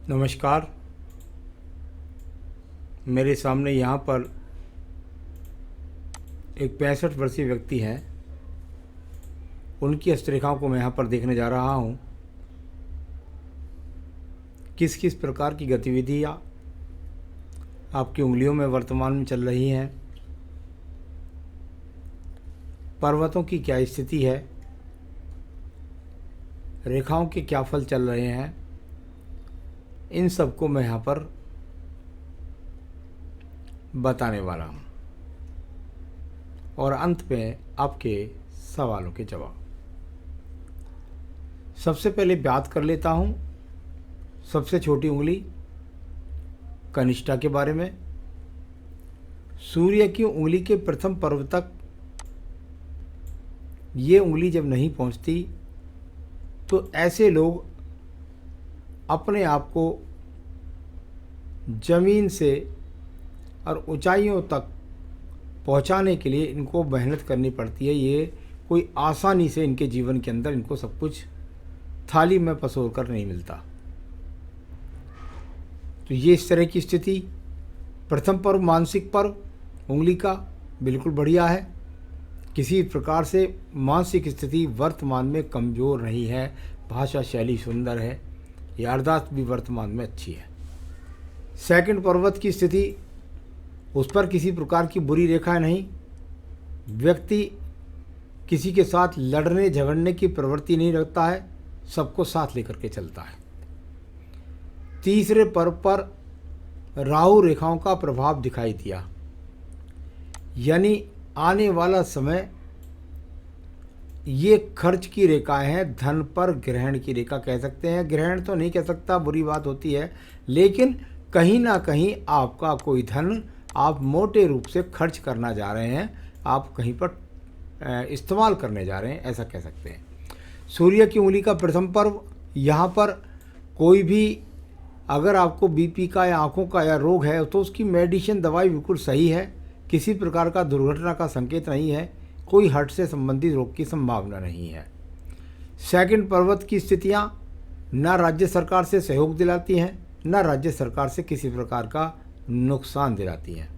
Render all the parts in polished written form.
नमस्कार। मेरे सामने यहाँ पर एक 65 वर्षीय व्यक्ति हैं। उनकी हस्तरेखाओं को मैं यहाँ पर देखने जा रहा हूँ। किस किस प्रकार की गतिविधियाँ आपकी उंगलियों में वर्तमान में चल रही हैं, पर्वतों की क्या स्थिति है, रेखाओं के क्या फल चल रहे हैं, इन सब को मैं यहाँ पर बताने वाला हूँ और अंत में आपके सवालों के जवाब। सबसे पहले बात कर लेता हूँ सबसे छोटी उंगली कनिष्ठा के बारे में। सूर्य की उंगली के प्रथम पर्व तक ये उंगली जब नहीं पहुँचती तो ऐसे लोग अपने आप को जमीन से और ऊंचाइयों तक पहुंचाने के लिए इनको मेहनत करनी पड़ती है। ये कोई आसानी से इनके जीवन के अंदर इनको सब कुछ थाली में परोस कर नहीं मिलता। तो ये इस तरह की स्थिति, प्रथम पर्व मानसिक पर्व उंगली का बिल्कुल बढ़िया है। किसी प्रकार से मानसिक स्थिति वर्तमान में कमज़ोर नहीं है, भाषा शैली सुंदर है, याददाश्त भी वर्तमान में अच्छी है। सेकंड पर्वत की स्थिति, उस पर किसी प्रकार की बुरी रेखा नहीं, व्यक्ति किसी के साथ लड़ने झगड़ने की प्रवृत्ति नहीं रखता है, सबको साथ लेकर के चलता है। तीसरे पर्व पर राहु रेखाओं का प्रभाव दिखाई दिया, यानी आने वाला समय ये खर्च की रेखाएं हैं, धन पर ग्रहण की रेखा कह सकते हैं। ग्रहण तो नहीं कह सकता, बुरी बात होती है, लेकिन कहीं ना कहीं आपका कोई धन आप मोटे रूप से खर्च करना जा रहे हैं, आप कहीं पर इस्तेमाल करने जा रहे हैं, ऐसा कह सकते हैं। सूर्य की उंगली का प्रथम पर्व, यहाँ पर कोई भी अगर आपको बीपी का या आँखों का या रोग है तो उसकी मेडिसिन दवाई बिल्कुल सही है, किसी प्रकार का दुर्घटना का संकेत नहीं है, कोई हार्ट से संबंधित रोग की संभावना नहीं है। सेकंड पर्वत की स्थितियाँ न राज्य सरकार से सहयोग दिलाती हैं, न राज्य सरकार से किसी प्रकार का नुकसान दिलाती हैं।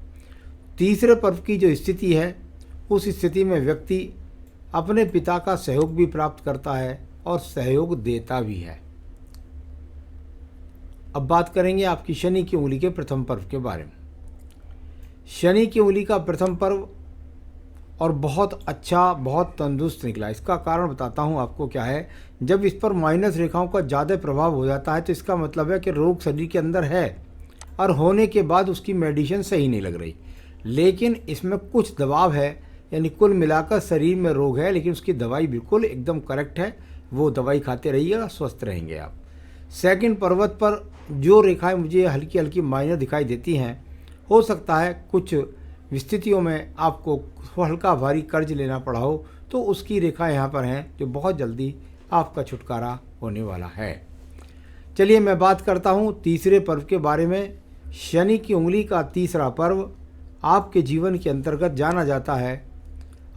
तीसरे पर्व की जो स्थिति है, उस स्थिति में व्यक्ति अपने पिता का सहयोग भी प्राप्त करता है और सहयोग देता भी है। अब बात करेंगे आपकी शनि की उंगली के प्रथम पर्व के बारे में। शनि की उंगली का प्रथम पर्व और बहुत अच्छा, बहुत तंदुरुस्त निकला। इसका कारण बताता हूँ आपको क्या है। जब इस पर माइनस रेखाओं का ज़्यादा प्रभाव हो जाता है तो इसका मतलब है कि रोग शरीर के अंदर है और होने के बाद उसकी मेडिसिन सही नहीं लग रही, लेकिन इसमें कुछ दबाव है, यानी कुल मिलाकर शरीर में रोग है लेकिन उसकी दवाई बिल्कुल एकदम करेक्ट है, वो दवाई खाते रहिएगा, स्वस्थ रहेंगे आप। सेकंड पर्वत पर जो रेखाएं मुझे हल्की हल्की माइनर दिखाई देती हैं, हो सकता है कुछ स्थितियों में आपको हल्का भारी कर्ज लेना पड़ा हो, तो उसकी रेखा यहाँ पर हैं जो बहुत जल्दी आपका छुटकारा होने वाला है। चलिए मैं बात करता हूँ तीसरे पर्व के बारे में। शनि की उंगली का तीसरा पर्व आपके जीवन के अंतर्गत जाना जाता है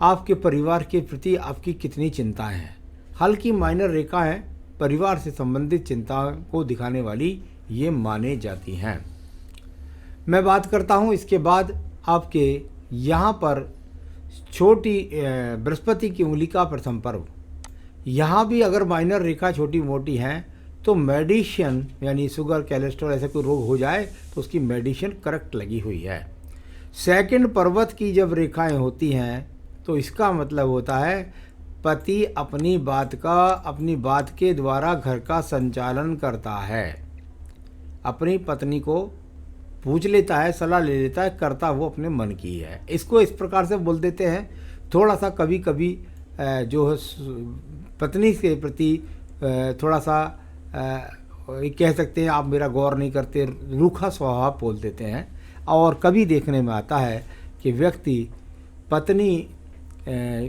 आपके परिवार के प्रति आपकी कितनी चिंताएं हैं। हल्की माइनर रेखाएं परिवार से संबंधित चिंताओं को दिखाने वाली ये माने जाती हैं। मैं बात करता हूँ इसके बाद आपके यहाँ पर छोटी बृहस्पति की उंगली का प्रथम पर्व। यहाँ भी अगर माइनर रेखा छोटी मोटी हैं तो मेडिसिन, यानी शुगर कोलेस्ट्रॉल ऐसा कोई रोग हो जाए तो उसकी मेडिसिन करेक्ट लगी हुई है। सेकंड पर्वत की जब रेखाएं होती हैं तो इसका मतलब होता है पति अपनी बात के द्वारा घर का संचालन करता है, अपनी पत्नी को पूछ लेता है, सलाह ले लेता है, करता वो अपने मन की है। इसको इस प्रकार से बोल देते हैं, थोड़ा सा कभी कभी जो है पत्नी के प्रति थोड़ा सा कह सकते हैं आप मेरा गौर नहीं करते, रूखा स्वभाव बोल देते हैं। और कभी देखने में आता है कि व्यक्ति पत्नी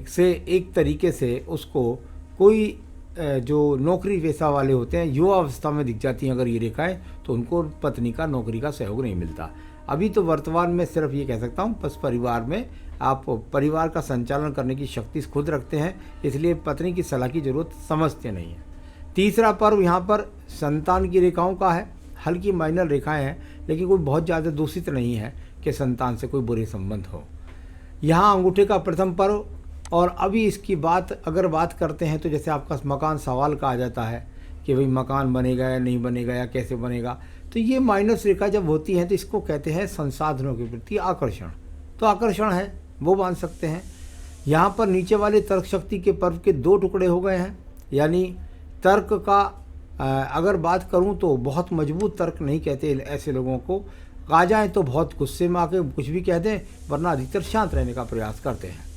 से एक तरीके से उसको कोई जो नौकरी पेशा वाले होते हैं, युवा अवस्था में दिख जाती हैं अगर ये रेखाएं, तो उनको पत्नी का नौकरी का सहयोग नहीं मिलता। अभी तो वर्तमान में सिर्फ ये कह सकता हूँ, बस परिवार में आप परिवार का संचालन करने की शक्ति खुद रखते हैं, इसलिए पत्नी की सलाह की जरूरत समझते नहीं है। तीसरा पर्व यहाँ पर संतान की रेखाओं का है। हल्की माइनर रेखाएं हैं, लेकिन कोई बहुत ज़्यादा दूषित नहीं है कि संतान से कोई बुरे संबंध हो। यहाँ अंगूठे का प्रथम पर्व, और अभी इसकी अगर बात करते हैं तो जैसे आपका मकान सवाल का आ जाता है कि भाई मकान बनेगा या नहीं बनेगा या कैसे बनेगा, तो ये माइनस रेखा जब होती है तो इसको कहते हैं संसाधनों के प्रति आकर्षण। तो आकर्षण है वो मान सकते हैं। यहाँ पर नीचे वाले तर्क शक्ति के पर्व के 2 टुकड़े हो गए हैं, यानी तर्क का अगर बात करूँ तो बहुत मजबूत तर्क नहीं कहते ऐसे लोगों को, आ जाए तो बहुत गुस्से में आके कुछ भी कह दें, वरना अधिकतर शांत रहने का प्रयास करते हैं।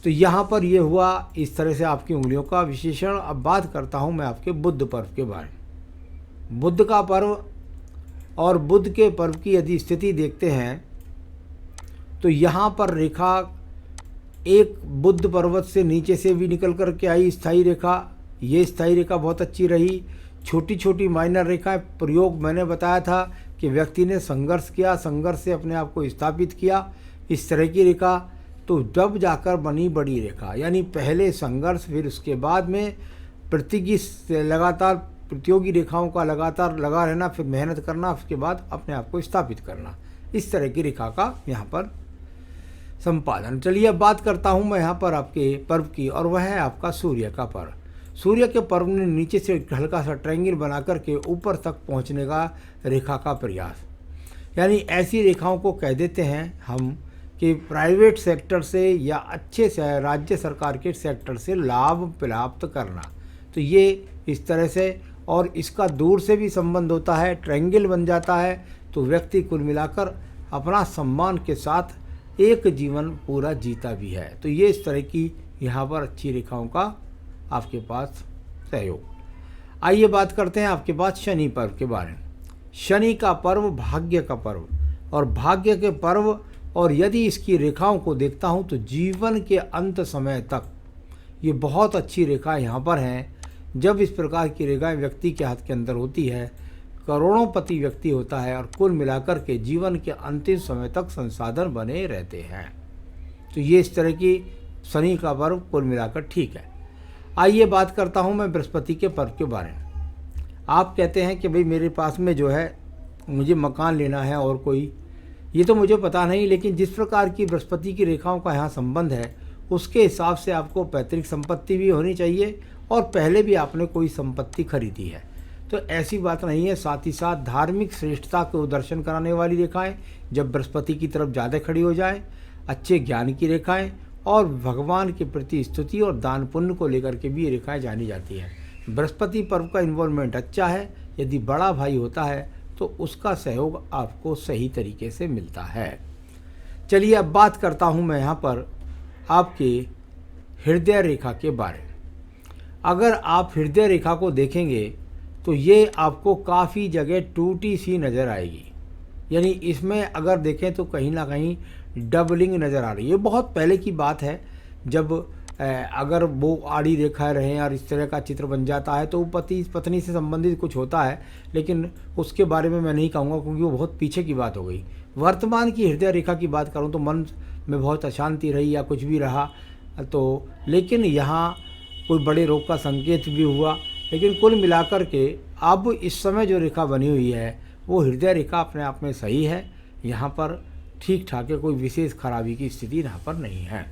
तो यहाँ पर ये हुआ इस तरह से आपकी उंगलियों का विशेषण। अब बात करता हूँ मैं आपके बुध पर्व के बारे में। बुध का पर्व और बुध के पर्व की यदि स्थिति देखते हैं तो यहाँ पर रेखा एक बुध पर्वत से नीचे से भी निकल कर के आई स्थायी रेखा। ये स्थायी रेखा बहुत अच्छी रही। छोटी छोटी माइनर रेखाएं प्रयोग मैंने बताया था कि व्यक्ति ने संघर्ष किया, संघर्ष से अपने आप को स्थापित किया, इस तरह की रेखा। तो जब जाकर बनी बड़ी रेखा, यानी पहले संघर्ष, फिर उसके बाद में लगातार प्रतियोगी रेखाओं का लगातार लगा रहना, फिर मेहनत करना, उसके बाद अपने आप को स्थापित करना, इस तरह की रेखा का यहाँ पर संपादन। चलिए अब बात करता हूँ मैं यहाँ पर आपके पर्व की, और वह है आपका सूर्य का पर्व। सूर्य के पर्व ने नीचे से हल्का सा ट्रायंगल बना करके ऊपर तक पहुँचने का रेखा का प्रयास, यानी ऐसी रेखाओं को कह देते हैं हम कि प्राइवेट सेक्टर से या अच्छे से राज्य सरकार के सेक्टर से लाभ प्राप्त करना। तो ये इस तरह से, और इसका दूर से भी संबंध होता है, ट्रायंगल बन जाता है, तो व्यक्ति कुल मिलाकर अपना सम्मान के साथ एक जीवन पूरा जीता भी है। तो ये इस तरह की यहाँ पर अच्छी रेखाओं का आपके पास सहयोग। आइए बात करते हैं आपके पास शनि पर्व के बारे में। शनि का पर्व भाग्य का पर्व, और भाग्य के पर्व, और यदि इसकी रेखाओं को देखता हूँ तो जीवन के अंत समय तक ये बहुत अच्छी रेखा यहाँ पर हैं। जब इस प्रकार की रेखाएं व्यक्ति के हाथ के अंदर होती है, करोड़ोंपति व्यक्ति होता है, और कुल मिलाकर के जीवन के अंतिम समय तक संसाधन बने रहते हैं। तो ये इस तरह की शनि का पर्व कुल मिलाकर ठीक है। आइए बात करता हूँ मैं बृहस्पति के पर्व के बारे में। आप कहते हैं कि भाई मेरे पास में जो है मुझे मकान लेना है और कोई, ये तो मुझे पता नहीं, लेकिन जिस प्रकार की बृहस्पति की रेखाओं का यहाँ संबंध है उसके हिसाब से आपको पैतृक संपत्ति भी होनी चाहिए, और पहले भी आपने कोई संपत्ति खरीदी है, तो ऐसी बात नहीं है। साथ ही साथ धार्मिक श्रेष्ठता को दर्शन कराने वाली रेखाएं जब बृहस्पति की तरफ ज़्यादा खड़ी हो जाए, अच्छे ज्ञान की रेखाएं, और भगवान के प्रति स्तुति और दान पुण्य को लेकर के भी ये रेखाएं जानी जाती हैं। बृहस्पति पर्व का इन्वॉल्वमेंट अच्छा है। यदि बड़ा भाई होता है तो उसका सहयोग आपको सही तरीके से मिलता है। चलिए अब बात करता हूँ मैं यहाँ पर आपके हृदय रेखा के बारे में। अगर आप हृदय रेखा को देखेंगे तो ये आपको काफ़ी जगह टूटी सी नज़र आएगी, यानी इसमें अगर देखें तो कहीं ना कहीं डबलिंग नज़र आ रही है। बहुत पहले की बात है, जब अगर वो आड़ी रेखाएं रहें और इस तरह का चित्र बन जाता है तो वो पति पत्नी से संबंधित कुछ होता है, लेकिन उसके बारे में मैं नहीं कहूँगा क्योंकि वो बहुत पीछे की बात हो गई। वर्तमान की हृदय रेखा की बात करूँ तो मन में बहुत अशांति रही या कुछ भी रहा तो, लेकिन यहाँ कोई बड़े रोग का संकेत भी हुआ, लेकिन कुल मिलाकर के अब इस समय जो रेखा बनी हुई है वो हृदय रेखा अपने आप में सही है। यहाँ पर ठीक ठाक है, कोई विशेष खराबी की स्थिति यहाँ पर नहीं है।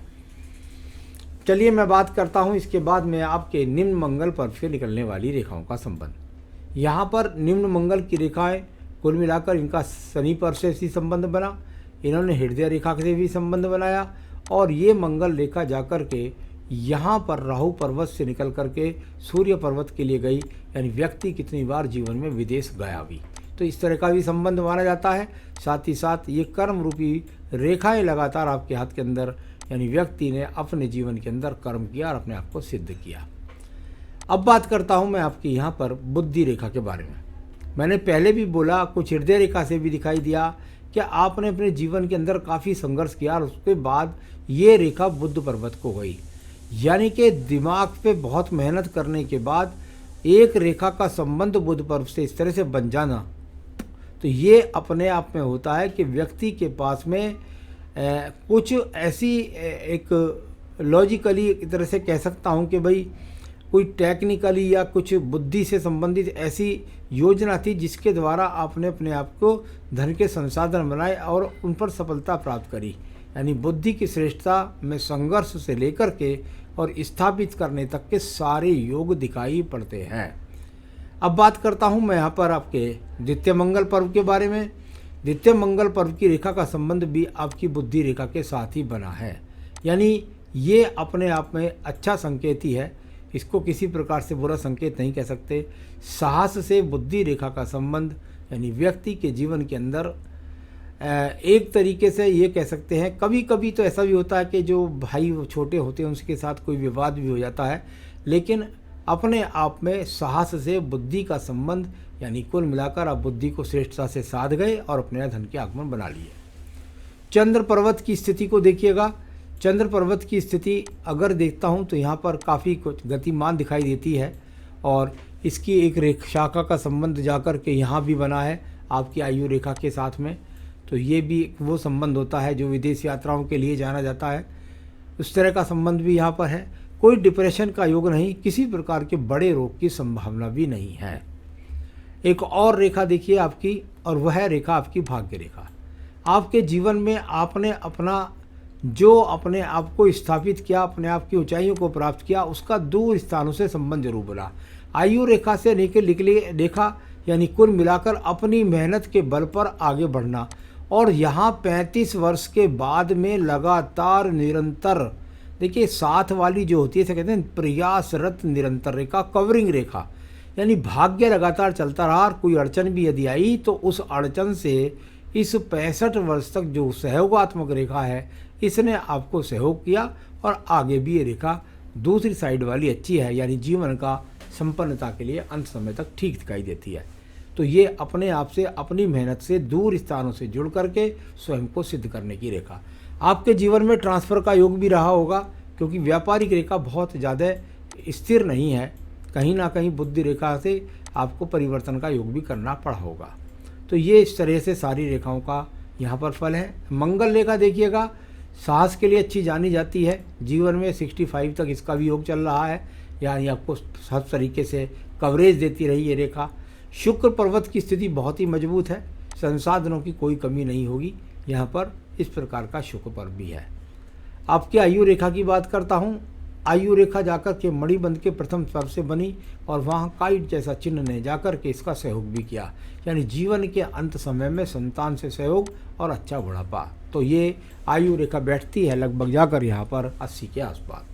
चलिए मैं बात करता हूँ इसके बाद में आपके निम्न मंगल पर्व से निकलने वाली रेखाओं का संबंध। यहाँ पर निम्न मंगल की रेखाएं कुल मिलाकर इनका शनि पर्व से भी संबंध बना, इन्होंने हृदय रेखा से भी संबंध बनाया, और ये मंगल रेखा जाकर के यहाँ पर राहु पर्वत से निकल करके सूर्य पर्वत के लिए गई, यानी व्यक्ति कितनी बार जीवन में विदेश गया भी, तो इस तरह का भी संबंध माना जाता है। साथ ही साथ ये कर्म रूपी रेखाएं लगातार आपके हाथ के अंदर, यानी व्यक्ति ने अपने जीवन के अंदर कर्म किया और अपने आप को सिद्ध किया। अब बात करता हूँ मैं आपकी यहाँ पर बुद्धि रेखा के बारे में। मैंने पहले भी बोला, कुछ हृदय रेखा से भी दिखाई दिया कि आपने अपने जीवन के अंदर काफ़ी संघर्ष किया और उसके बाद ये रेखा बुध पर्वत को गई, यानी कि दिमाग पे बहुत मेहनत करने के बाद एक रेखा का संबंध बुध पर्व से इस तरह से बन जाना, तो ये अपने आप में होता है कि व्यक्ति के पास में कुछ ऐसी एक लॉजिकली एक तरह से कह सकता हूँ कि भाई कोई टेक्निकली या कुछ बुद्धि से संबंधित ऐसी योजना थी जिसके द्वारा आपने अपने आप को धन के संसाधन बनाए और उन पर सफलता प्राप्त करी। यानी बुद्धि की श्रेष्ठता में संघर्ष से लेकर के और स्थापित करने तक के सारे योग दिखाई पड़ते हैं। अब बात करता हूँ मैं यहाँ पर आपके द्वितीय मंगल पर्व के बारे में। द्वितीय मंगल पर्व की रेखा का संबंध भी आपकी बुद्धि रेखा के साथ ही बना है, यानी ये अपने आप में अच्छा संकेत ही है, इसको किसी प्रकार से बुरा संकेत नहीं कह सकते। साहस से बुद्धि रेखा का संबंध यानी व्यक्ति के जीवन के अंदर एक तरीके से ये कह सकते हैं, कभी कभी तो ऐसा भी होता है कि जो भाई छोटे होते हैं उसके साथ कोई विवाद भी हो जाता है, लेकिन अपने आप में साहस से बुद्धि का संबंध यानी कुल मिलाकर आप बुद्धि को श्रेष्ठता से साध गए और अपने धन के आगमन बना लिए। चंद्र पर्वत की स्थिति को देखिएगा। चंद्र पर्वत की स्थिति अगर देखता हूँ तो यहाँ पर काफ़ी कुछ गतिमान दिखाई देती है और इसकी एक शाखा का संबंध जाकर के यहाँ भी बना है आपकी आयु रेखा के साथ में। तो ये भी वो संबंध होता है जो विदेश यात्राओं के लिए जाना जाता है, उस तरह का संबंध भी यहाँ पर है। कोई डिप्रेशन का योग नहीं, किसी प्रकार के बड़े रोग की संभावना भी नहीं है। एक और रेखा देखिए आपकी, और वह रेखा आपकी भाग्य रेखा। आपके जीवन में आपने अपना जो अपने आप को स्थापित किया, अपने आप की ऊंचाइयों को प्राप्त किया, उसका दूर स्थानों से संबंध जरूर बना। आयु रेखा से निकली रेखा यानी कुल मिलाकर अपनी मेहनत के बल पर आगे बढ़ना, और यहाँ 35 वर्ष के बाद में लगातार निरंतर, देखिए साथ वाली जो होती है इसे कहते हैं प्रयासरत निरंतर रेखा, कवरिंग रेखा, यानी भाग्य लगातार चलता रहा और कोई अड़चन भी यदि आई तो उस अड़चन से इस 65 वर्ष तक जो सहयोगात्मक रेखा है इसने आपको सहयोग किया और आगे भी ये रेखा दूसरी साइड वाली अच्छी है, यानी जीवन का संपन्नता के लिए अंत समय तक ठीक दिखाई देती है। तो ये अपने आप से अपनी मेहनत से दूर स्थानों से जुड़ करके स्वयं को सिद्ध करने की रेखा। आपके जीवन में ट्रांसफ़र का योग भी रहा होगा, क्योंकि व्यापारिक रेखा बहुत ज़्यादा स्थिर नहीं है, कहीं ना कहीं बुद्धि रेखा से आपको परिवर्तन का योग भी करना पड़ा होगा। तो ये इस तरह से सारी रेखाओं का यहाँ पर फल है। मंगल रेखा देखिएगा, साहस के लिए अच्छी जानी जाती है। जीवन में 65 तक इसका भी योग चल रहा है, यानी आपको सब तरीके से कवरेज देती रही ये रेखा। शुक्र पर्वत की स्थिति बहुत ही मजबूत है, संसाधनों की कोई कमी नहीं होगी यहाँ पर, इस प्रकार का शुक्र पर्व भी है। आपकी आयु रेखा की बात करता हूँ। आयु रेखा जाकर के मणिबंध के प्रथम स्तर से बनी और वहाँ काइट जैसा चिन्ह ने जाकर के इसका सहयोग भी किया, यानी जीवन के अंत समय में संतान से सहयोग और अच्छा बुढ़ापा। तो ये आयु रेखा बैठती है लगभग जाकर यहाँ पर 80 के आसपास।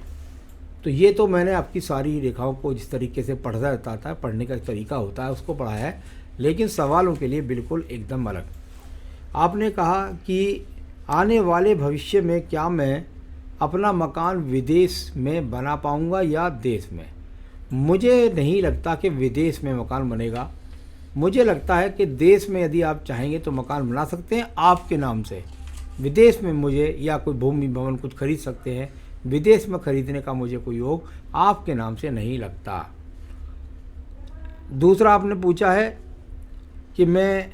तो ये तो मैंने आपकी सारी रेखाओं को जिस तरीके से पढ़ा जाता था, पढ़ने का तरीका होता है उसको पढ़ा है, लेकिन सवालों के लिए बिल्कुल एकदम अलग। आपने कहा कि आने वाले भविष्य में क्या मैं अपना मकान विदेश में बना पाऊंगा या देश में? मुझे नहीं लगता कि विदेश में मकान बनेगा। मुझे लगता है कि देश में यदि आप चाहेंगे तो मकान बना सकते हैं आपके नाम से। विदेश में मुझे या कोई भूमि भवन कुछ खरीद सकते हैं, विदेश में खरीदने का मुझे कोई योग आपके नाम से नहीं लगता। दूसरा आपने पूछा है कि मैं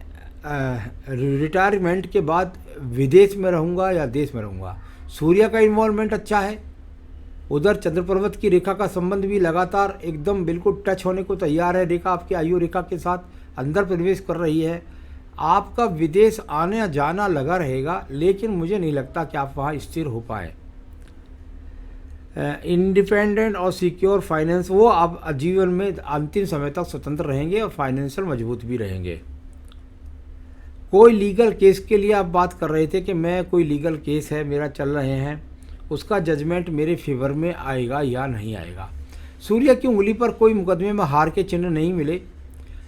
रिटायरमेंट के बाद विदेश में रहूँगा या देश में रहूँगा। सूर्य का इन्वॉल्वमेंट अच्छा है, उधर चंद्र पर्वत की रेखा का संबंध भी लगातार एकदम बिल्कुल टच होने को तैयार है। रेखा आपकी आयु रेखा के साथ अंदर प्रवेश कर रही है। आपका विदेश आने जाना लगा रहेगा, लेकिन मुझे नहीं लगता कि आप वहाँ स्थिर हो पाए। इंडिपेंडेंट और सिक्योर फाइनेंस, वो आप जीवन में अंतिम समय तक स्वतंत्र रहेंगे और फाइनेंशियल मजबूत भी रहेंगे। कोई लीगल केस के लिए आप बात कर रहे थे कि मैं कोई लीगल केस है मेरा चल रहे हैं, उसका जजमेंट मेरे फेवर में आएगा या नहीं आएगा। सूर्य की उंगली पर कोई मुकदमे में हार के चिन्ह नहीं मिले।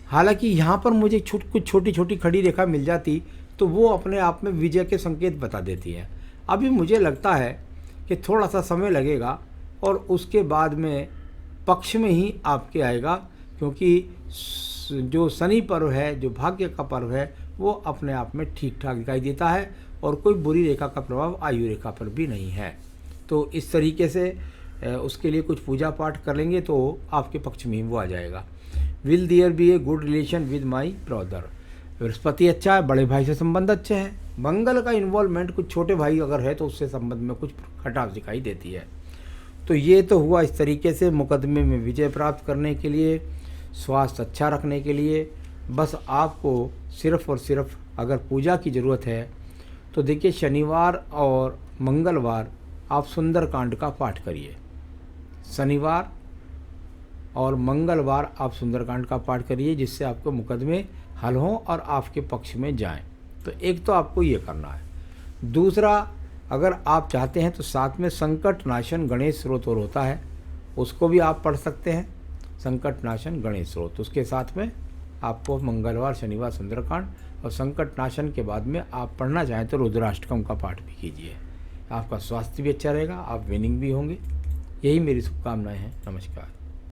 हालांकि यहाँ पर मुझे कुछ छोटी छोटी खड़ी रेखा मिल जाती तो वो अपने आप में विजय के संकेत बता देती है। अभी मुझे लगता है कि थोड़ा सा समय लगेगा और उसके बाद में पक्ष में ही आपके आएगा, क्योंकि जो शनि पर्व है, जो भाग्य का पर्व है, वो अपने आप में ठीक ठाक दिखाई देता है और कोई बुरी रेखा का प्रभाव आयु रेखा पर भी नहीं है। तो इस तरीके से उसके लिए कुछ पूजा पाठ कर लेंगे तो आपके पक्ष में ही वो आ जाएगा। Will there be a good relation with my brother. Brihaspati अच्छा है, बड़े भाई से संबंध अच्छे हैं। मंगल का इन्वॉल्वमेंट कुछ छोटे भाई अगर है तो उससे संबंध में कुछ खटाव दिखाई देती है। तो ये तो हुआ इस तरीके से मुकदमे में विजय प्राप्त करने के लिए, स्वास्थ्य अच्छा रखने के लिए। बस आपको सिर्फ़ और सिर्फ अगर पूजा की ज़रूरत है तो देखिए शनिवार और मंगलवार आप सुंदरकांड का पाठ करिए। शनिवार और मंगलवार आप सुंदरकांड का पाठ करिए, जिससे आपके मुकदमे हल हों और आपके पक्ष में जाएं। तो एक तो आपको ये करना है। दूसरा, अगर आप चाहते हैं तो साथ में संकट नाशन गणेश स्रोत और होता है, उसको भी आप पढ़ सकते हैं। संकट नाशन गणेश स्रोत, उसके साथ में आपको मंगलवार शनिवार सुंदरकांड और संकट नाशन के बाद में आप पढ़ना चाहें तो रुद्राष्टकम का पाठ भी कीजिए। आपका स्वास्थ्य भी अच्छा रहेगा, आप विनिंग भी होंगे। यही मेरी शुभकामनाएं हैं। नमस्कार।